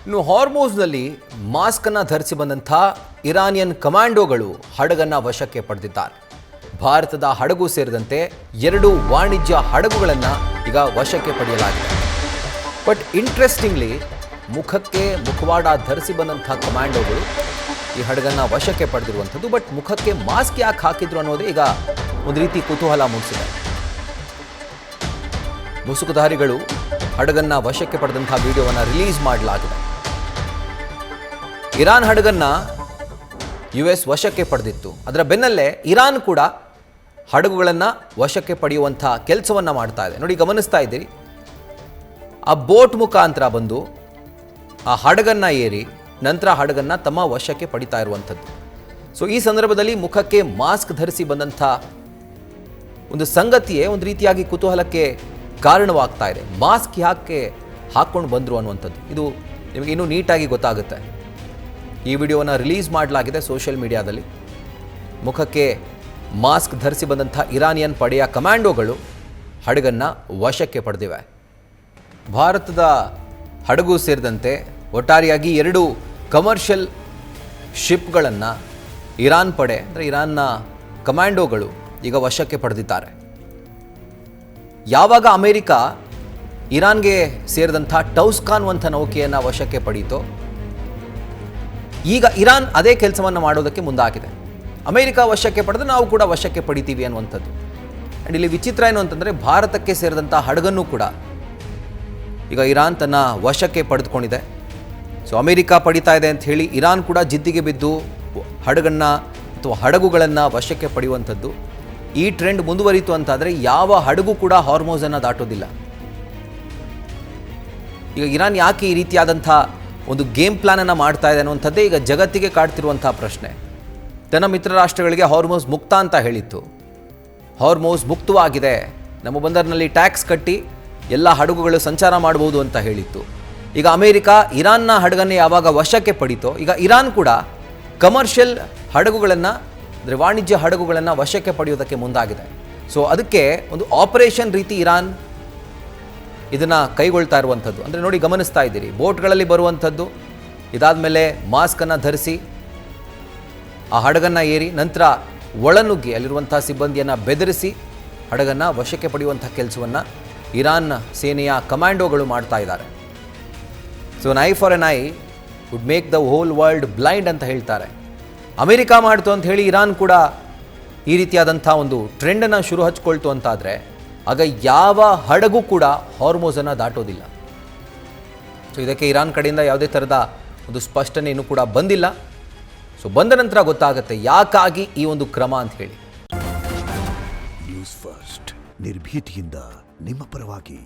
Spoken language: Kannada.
ಇನ್ನು ಹಾರ್ಮೋಸ್ನಲ್ಲಿ ಮಾಸ್ಕನ್ನು ಧರಿಸಿ ಬಂದಂಥ ಇರಾನಿಯನ್ ಕಮಾಂಡೋಗಳು ಹಡಗನ್ನು ವಶಕ್ಕೆ ಪಡೆದಿದ್ದಾರೆ. ಭಾರತದ ಹಡಗು ಸೇರಿದಂತೆ 2 ವಾಣಿಜ್ಯ ಹಡಗುಗಳನ್ನು ಈಗ ವಶಕ್ಕೆ ಪಡೆಯಲಾಗಿದೆ. ಬಟ್ ಇಂಟ್ರೆಸ್ಟಿಂಗ್ಲಿ ಮುಖಕ್ಕೆ ಮುಖವಾಡ ಧರಿಸಿ ಬಂದಂಥ ಕಮಾಂಡೋಗಳು ಈ ಹಡಗನ್ನು ವಶಕ್ಕೆ ಪಡೆದಿರುವಂಥದ್ದು. ಬಟ್ ಮುಖಕ್ಕೆ ಮಾಸ್ಕ್ ಯಾಕೆ ಹಾಕಿದ್ರು ಅನ್ನೋದೇ ಈಗ ಒಂದು ರೀತಿ ಕುತೂಹಲ ಮೂಡಿಸಿದೆ. ಮುಸುಕುಧಾರಿಗಳು ಹಡಗನ್ನು ವಶಕ್ಕೆ ಪಡೆದಂಥ ವಿಡಿಯೋವನ್ನು ರಿಲೀಸ್ ಮಾಡಲಾಗಿದೆ. ಇರಾನ್ ಹಡಗನ್ನು US ವಶಕ್ಕೆ ಪಡೆದಿತ್ತು. ಅದರ ಬೆನ್ನಲ್ಲೇ ಇರಾನ್ ಕೂಡ ಹಡಗುಗಳನ್ನು ವಶಕ್ಕೆ ಪಡೆಯುವಂಥ ಕೆಲಸವನ್ನು ಮಾಡ್ತಾ ಇದೆ. ನೋಡಿ, ಗಮನಿಸ್ತಾ ಇದ್ದೀರಿ, ಆ ಬೋಟ್ ಮುಖಾಂತರ ಬಂದು ಆ ಹಡಗನ್ನು ಏರಿ ನಂತರ ಹಡಗನ್ನು ತಮ್ಮ ವಶಕ್ಕೆ ಪಡಿತಾ ಇರುವಂಥದ್ದು. ಸೊ ಈ ಸಂದರ್ಭದಲ್ಲಿ ಮುಖಕ್ಕೆ ಮಾಸ್ಕ್ ಧರಿಸಿ ಬಂದಂಥ ಒಂದು ಸಂಗತಿಯೇ ಒಂದು ರೀತಿಯಾಗಿ ಕುತೂಹಲಕ್ಕೆ ಕಾರಣವಾಗ್ತಾ ಇದೆ. ಮಾಸ್ಕ್ ಯಾಕೆ ಹಾಕ್ಕೊಂಡು ಬಂದರು ಅನ್ನುವಂಥದ್ದು ಇದು ನಿಮಗೆ ಇನ್ನೂ ನೀಟಾಗಿ ಗೊತ್ತಾಗುತ್ತೆ. ಈ ವಿಡಿಯೋವನ್ನು ರಿಲೀಸ್ ಮಾಡಲಾಗಿದೆ ಸೋಷಿಯಲ್ ಮೀಡಿಯಾದಲ್ಲಿ. ಮುಖಕ್ಕೆ ಮಾಸ್ಕ್ ಧರಿಸಿ ಬಂದಂಥ ಇರಾನಿಯನ್ ಪಡೆಯ ಕಮಾಂಡೋಗಳು ಹಡಗನ್ನು ವಶಕ್ಕೆ ಪಡೆದಿವೆ. ಭಾರತದ ಹಡಗು ಸೇರಿದಂತೆ ಒಟ್ಟಾರೆಯಾಗಿ 2 ಕಮರ್ಷಿಯಲ್ ಶಿಪ್ಗಳನ್ನು ಇರಾನ್ ಪಡೆ ಅಂದರೆ ಇರಾನ್ನ ಕಮಾಂಡೋಗಳು ಈಗ ವಶಕ್ಕೆ ಪಡೆದಿದ್ದಾರೆ. ಯಾವಾಗ ಅಮೆರಿಕ ಇರಾನ್ಗೆ ಸೇರಿದಂಥ ಟೌಸ್ಕಾನ್ ಅಂತ ನೌಕೆಯನ್ನು ವಶಕ್ಕೆ ಪಡೀತೋ, ಈಗ ಇರಾನ್ ಅದೇ ಕೆಲಸವನ್ನು ಮಾಡೋದಕ್ಕೆ ಮುಂದಾಗಿದೆ. ಅಮೆರಿಕ ವಶಕ್ಕೆ ಪಡೆದು ನಾವು ಕೂಡ ವಶಕ್ಕೆ ಪಡಿತೀವಿ ಅನ್ನುವಂಥದ್ದು. ಆ್ಯಂಡ್ ಇಲ್ಲಿ ವಿಚಿತ್ರ ಏನು ಅಂತಂದರೆ, ಭಾರತಕ್ಕೆ ಸೇರಿದಂಥ ಹಡಗನ್ನು ಕೂಡ ಈಗ ಇರಾನ್ ತನ್ನ ವಶಕ್ಕೆ ಪಡೆದುಕೊಂಡಿದೆ. ಸೊ ಅಮೆರಿಕ ಪಡಿತಾ ಇದೆ ಅಂತ ಹೇಳಿ ಇರಾನ್ ಕೂಡ ಜಿದ್ದಿಗೆ ಬಿದ್ದು ಹಡಗನ್ನು ಅಥವಾ ಹಡಗುಗಳನ್ನು ವಶಕ್ಕೆ ಪಡೆಯುವಂಥದ್ದು. ಈ ಟ್ರೆಂಡ್ ಮುಂದುವರಿತು ಅಂತಾದರೆ ಯಾವ ಹಡಗು ಕೂಡ ಹಾರ್ಮೋಸನ್ನು ದಾಟೋದಿಲ್ಲ. ಈಗ ಇರಾನ್ ಯಾಕೆ ಈ ರೀತಿಯಾದಂಥ ಒಂದು ಗೇಮ್ ಪ್ಲಾನನ್ನು ಮಾಡ್ತಾ ಇದೆ ಅನ್ನುವಂಥದ್ದೇ ಈಗ ಜಗತ್ತಿಗೆ ಕಾಡ್ತಿರುವಂಥ ಪ್ರಶ್ನೆ. ತನ್ನ ಮಿತ್ರ ರಾಷ್ಟ್ರಗಳಿಗೆ ಹಾರ್ಮೋಸ್ ಮುಕ್ತ ಅಂತ ಹೇಳಿತ್ತು. ಹಾರ್ಮೋಸ್ ಮುಕ್ತವಾಗಿದೆ, ನಮ್ಮ ಬಂದರಿನಲ್ಲಿ ಟ್ಯಾಕ್ಸ್ ಕಟ್ಟಿ ಎಲ್ಲ ಹಡಗುಗಳು ಸಂಚಾರ ಮಾಡ್ಬೋದು ಅಂತ ಹೇಳಿತ್ತು. ಈಗ ಅಮೆರಿಕ ಇರಾನ್ನ ಹಡಗನ್ನು ಯಾವಾಗ ವಶಕ್ಕೆ ಪಡೀತೋ, ಈಗ ಇರಾನ್ ಕೂಡ ಕಮರ್ಷಿಯಲ್ ಹಡಗುಗಳನ್ನು ಅಂದರೆ ವಾಣಿಜ್ಯ ಹಡಗುಗಳನ್ನು ವಶಕ್ಕೆ ಪಡೆಯೋದಕ್ಕೆ ಮುಂದಾಗಿದೆ. ಸೊ ಅದಕ್ಕೆ ಒಂದು ಆಪರೇಷನ್ ರೀತಿ ಇರಾನ್ ಇದನ್ನು ಕೈಗೊಳ್ತಾ ಇರುವಂಥದ್ದು. ಅಂದರೆ ನೋಡಿ, ಗಮನಿಸ್ತಾ ಇದ್ದೀರಿ, ಬೋಟ್ಗಳಲ್ಲಿ ಬರುವಂಥದ್ದು, ಇದಾದ ಮೇಲೆ ಮಾಸ್ಕನ್ನು ಧರಿಸಿ ಆ ಹಡಗನ್ನು ಏರಿ ನಂತರ ಒಳನುಗ್ಗಿ ಅಲ್ಲಿರುವಂಥ ಸಿಬ್ಬಂದಿಯನ್ನು ಬೆದರಿಸಿ ಹಡಗನ್ನು ವಶಕ್ಕೆ ಪಡೆಯುವಂಥ ಕೆಲಸವನ್ನು ಇರಾನ್ ಸೇನೆಯ ಕಮಾಂಡೋಗಳು ಮಾಡ್ತಾ ಇದ್ದಾರೆ. So an eye for an eye would make the whole world blind ಅಂತ ಹೇಳ್ತಾರೆ. ಅಮೆರಿಕ ಮಾಡ್ತು ಅಂತ ಹೇಳಿ ಇರಾನ್ ಕೂಡ ಈ ರೀತಿಯಾದಂಥ ಒಂದು ಟ್ರೆಂಡನ್ನು ಶುರು ಹಚ್ಕೊಳ್ತು ಅಂತಾದರೆ ಆಗ ಯಾವ ಹಡಗು ಕೂಡ ಹಾರ್ಮೋಸನ್ನು ದಾಟೋದಿಲ್ಲ. ಸೊ ಇದಕ್ಕೆ ಇರಾನ್ ಕಡೆಯಿಂದ ಯಾವುದೇ ಥರದ ಒಂದು ಸ್ಪಷ್ಟನೆ ಇನ್ನೂ ಕೂಡ ಬಂದಿಲ್ಲ. ಸೊ ಬಂದ ನಂತರ ಗೊತ್ತಾಗುತ್ತೆ ಯಾಕಾಗಿ ಈ ಒಂದು ಕ್ರಮ ಅಂತ ಹೇಳಿ. ನ್ಯೂಸ್ ಫಸ್ಟ್, ನಿರ್ಭೀತಿಯಿಂದ ನಿಮ್ಮ ಪರವಾಗಿ.